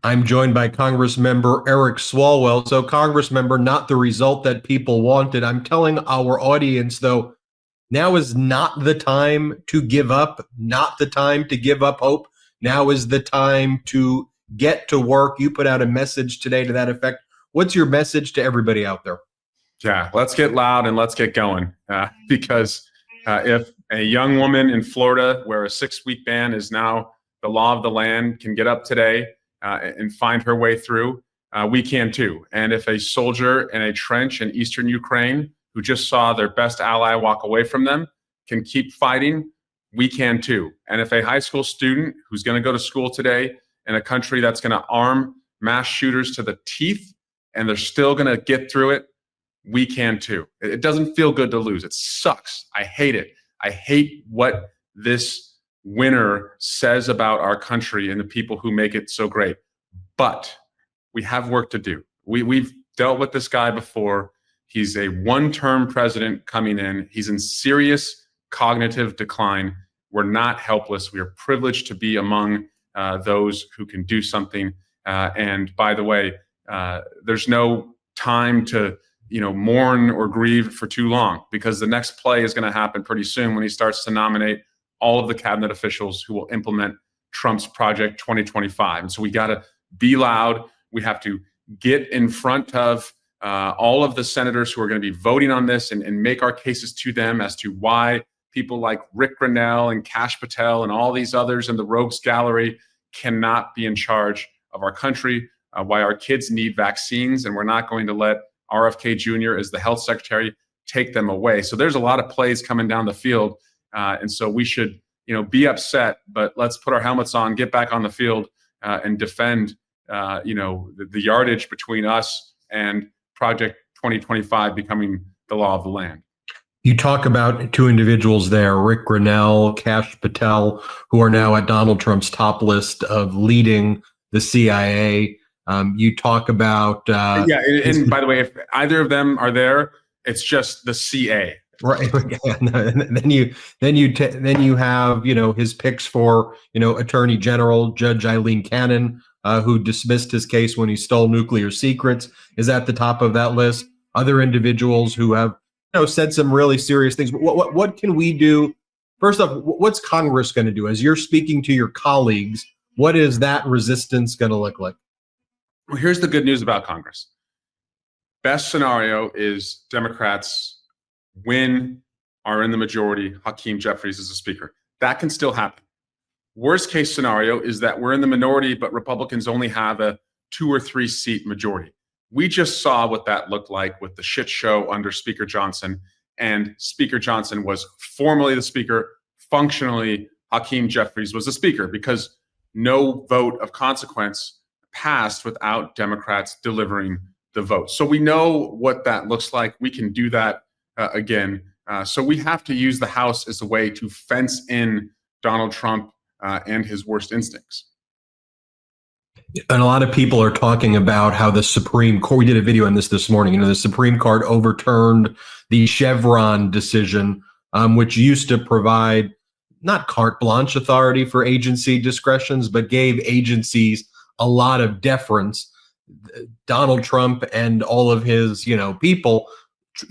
I'm joined by Congressmember Eric Swalwell. So, Congressmember, not the result that people wanted. I'm telling our audience, though, now is not the time to give up, not the time to give up hope. Now is the time to get to work. You put out a message today to that effect. What's your message to everybody out there? Yeah, let's get loud and let's get going. Because if a young woman in Florida, where a 6-week ban is now the law of the land, can get up today and find her way through, we can too. And if a soldier in a trench in eastern Ukraine who just saw their best ally walk away from them can keep fighting, we can too. And if a high school student who's going to go to school today in a country that's going to arm mass shooters to the teeth and they're still going to get through it, we can too. It doesn't feel good to lose. It sucks. I hate it. I hate what this winner says about our country and the people who make it so great. But we have work to do. We've dealt with this guy before. He's a one-term president coming in. He's in serious cognitive decline. We're not helpless. We are privileged to be among those who can do something. And by the way, there's no time to mourn or grieve for too long, because the next play is going to happen pretty soon when he starts to nominate all of the cabinet officials who will implement Trump's Project 2025. And so we got to be loud. We have to get in front of all of the senators who are going to be voting on this and make our cases to them as to why people like Rick Grinnell and Kash Patel and all these others in the rogues gallery cannot be in charge of our country, why our kids need vaccines, and we're not going to let RFK Jr. as the health secretary take them away. So there's a lot of plays coming down the field. And so we should, be upset, but let's put our helmets on, get back on the field and defend, the yardage between us and Project 2025 becoming the law of the land. You talk about two individuals there, Rick Grinnell, Kash Patel, who are now at Donald Trump's top list of leading the CIA. You talk about and by the way, if either of them are there, it's just the CA. Right. And then you have his picks for Attorney General Judge Eileen Cannon, who dismissed his case when he stole nuclear secrets, is at the top of that list. Other individuals who have said some really serious things. What can we do? First off, what's Congress going to do? As you're speaking to your colleagues, what is that resistance going to look like? Well, here's the good news about Congress. Best scenario is Democrats win, are in the majority. Hakeem Jeffries is the speaker. That can still happen. Worst case scenario is that we're in the minority, but Republicans only have a 2 or 3 seat majority. We just saw what that looked like with the shit show under Speaker Johnson. And Speaker Johnson was formally the speaker. Functionally, Hakeem Jeffries was the speaker because no vote of consequence passed without Democrats delivering the vote. So we know what that looks like. We can do that again. So we have to use the House as a way to fence in Donald Trump and his worst instincts. And a lot of people are talking about how the Supreme Court, we did a video on this morning, the Supreme Court overturned the Chevron decision, which used to provide not carte blanche authority for agency discretions, but gave agencies a lot of deference. Donald Trump and all of his, people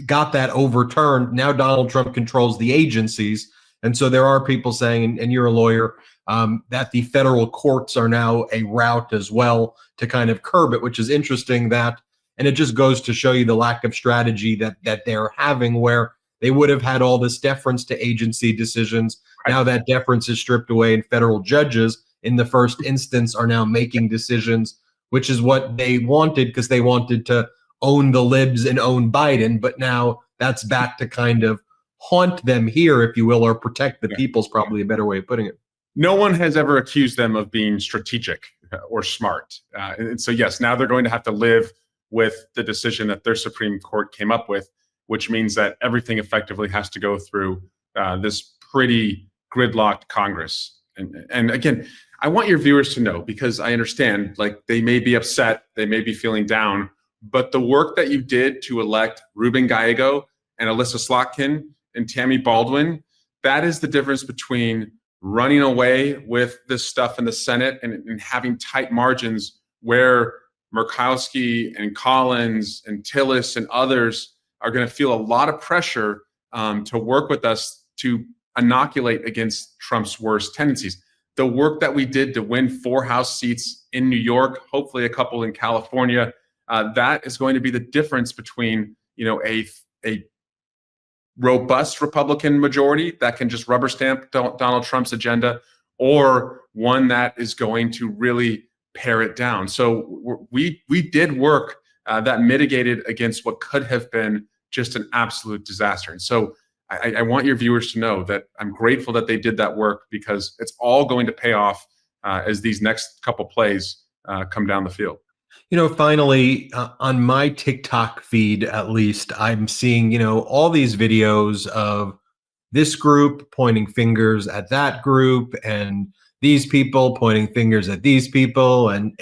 got that overturned. Now Donald Trump controls the agencies. And so there are people saying, and you're a lawyer, that the federal courts are now a route as well to kind of curb it, which is interesting and it just goes to show you the lack of strategy that they're having, where they would have had all this deference to agency decisions. Right. Now that deference is stripped away, and federal judges in the first instance are now making decisions, which is what they wanted, because they wanted to own the libs and own Biden. But now that's back to kind of haunt them here, if you will, or protect the people's probably a better way of putting it. No one has ever accused them of being strategic or smart. And so, yes, now they're going to have to live with the decision that their Supreme Court came up with, which means that everything effectively has to go through this pretty gridlocked Congress. And again, I want your viewers to know, because I understand, they may be upset, they may be feeling down, but the work that you did to elect Ruben Gallego and Alyssa Slotkin and Tammy Baldwin, that is the difference between running away with this stuff in the Senate and having tight margins where Murkowski and Collins and Tillis and others are going to feel a lot of pressure to work with us to inoculate against Trump's worst tendencies. The work that we did to win 4 House seats in New York, hopefully a couple in California, that is going to be the difference between, a robust Republican majority that can just rubber stamp Donald Trump's agenda, or one that is going to really pare it down. So we did work that mitigated against what could have been just an absolute disaster. And so I want your viewers to know that I'm grateful that they did that work, because it's all going to pay off as these next couple plays come down the field. Finally, on my TikTok feed, at least, I'm seeing, all these videos of this group pointing fingers at that group, and these people pointing fingers at these people. And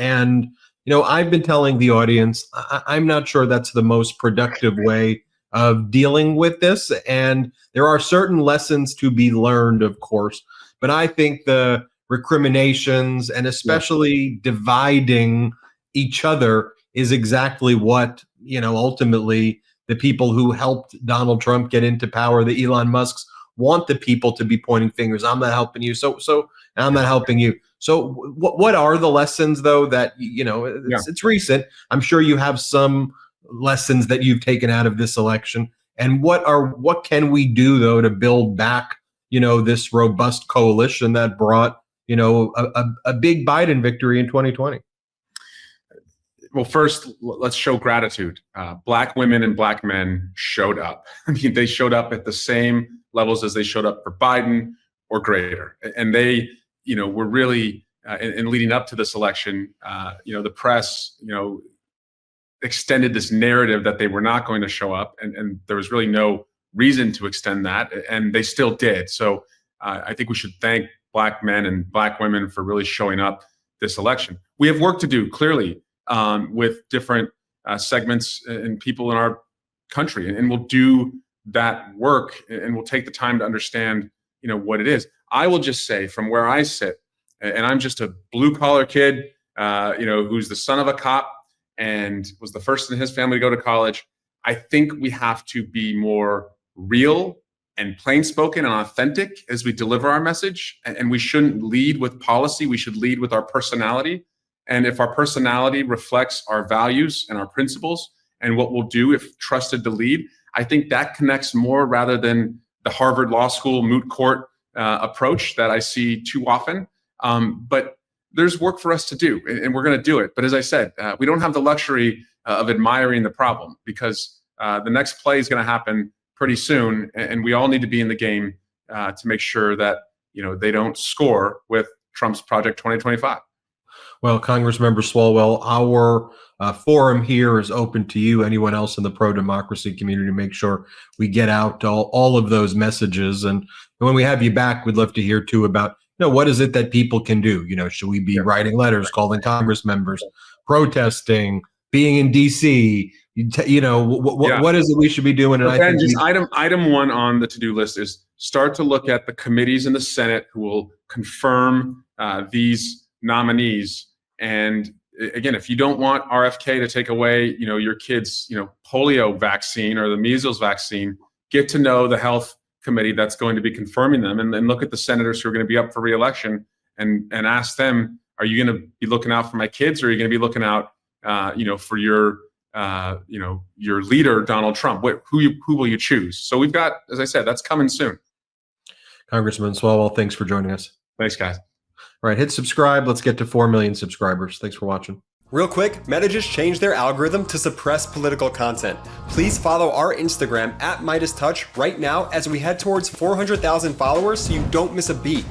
I've been telling the audience, I'm not sure that's the most productive way of dealing with this. And there are certain lessons to be learned, of course, but I think the recriminations and especially dividing each other is exactly what, ultimately the people who helped Donald Trump get into power, the Elon Musks, want the people to be pointing fingers. I'm not helping you. So I'm not helping you. So what are the lessons, though, that, it's recent. I'm sure you have some lessons that you've taken out of this election. And what can we do, though, to build back, this robust coalition that brought, a big Biden victory in 2020? Well, first, let's show gratitude. Black women and Black men showed up. I mean, they showed up at the same levels as they showed up for Biden or greater. And they, were really, in leading up to this election, the press, extended this narrative that they were not going to show up. And there was really no reason to extend that. And they still did. So I think we should thank Black men and Black women for really showing up this election. We have work to do, clearly, with different segments and people in our country, and we'll do that work, and we'll take the time to understand, what it is. I will just say, from where I sit, and I'm just a blue collar kid, who's the son of a cop and was the first in his family to go to college. I think we have to be more real and plain spoken and authentic as we deliver our message, and we shouldn't lead with policy. We should lead with our personality. And if our personality reflects our values and our principles and what we'll do if trusted to lead, I think that connects more rather than the Harvard Law School moot court approach that I see too often. But there's work for us to do, and we're going to do it. But as I said, we don't have the luxury of admiring the problem, because the next play is going to happen pretty soon, and we all need to be in the game to make sure that they don't score with Trump's Project 2025. Well, Congressmember Swalwell, our forum here is open to you, anyone else in the pro-democracy community, to make sure we get out all of those messages. And when we have you back, we'd love to hear, too, about, what is it that people can do? Should we be writing letters, calling Congress members, protesting, being in D.C.? What is it we should be doing? And Ben, just item one on the to-do list is start to look at the committees in the Senate who will confirm these nominees. And again, if you don't want RFK to take away, your kid's, polio vaccine or the measles vaccine, get to know the health committee that's going to be confirming them, and then look at the senators who are going to be up for re-election and ask them, are you going to be looking out for my kids, or are you going to be looking out, for your leader, Donald Trump? Who will you choose? So we've got, as I said, that's coming soon. Congressman Swalwell, thanks for joining us. Thanks, guys. All right, hit subscribe. Let's get to 4 million subscribers. Thanks for watching. Real quick, Meta just changed their algorithm to suppress political content. Please follow our Instagram @MeidasTouch right now as we head towards 400,000 followers so you don't miss a beat.